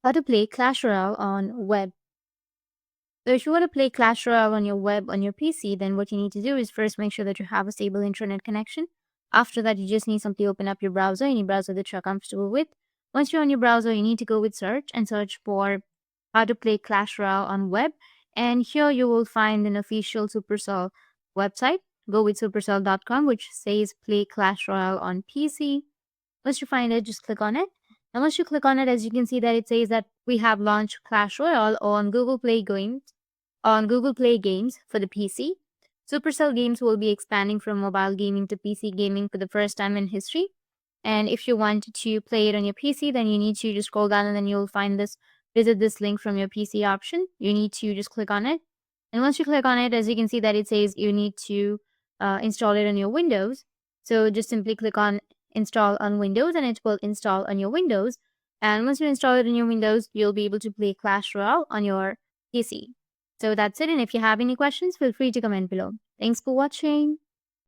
How to play Clash Royale on web. So if you want to play Clash Royale on your web on your PC, then what you need to do is first make sure that you have a stable internet connection. After that, you just need simply open up your browser, any browser that you're comfortable with. Once you're on your browser, you need to go with search and search for how to play Clash Royale on web. And here you will find an official Supercell website. Go with supercell.com, which says play Clash Royale on PC. Once you find it, just click on it. And once you click on it, as you can see that it says that we have launched Clash Royale on Google Play Games for the PC. Supercell Games will be expanding from mobile gaming to PC gaming for the first time in history. And if you want to play it on your PC, then you need to just scroll down and then you'll find visit this link from your PC option. You need to just click on it. And once you click on it, as you can see that it says you need to install it on your Windows. So just simply click on install on Windows and it will install on your Windows. And once you install it on your Windows, you'll be able to play Clash Royale on your PC. So that's it. And if you have any questions, feel free to comment below. Thanks for watching.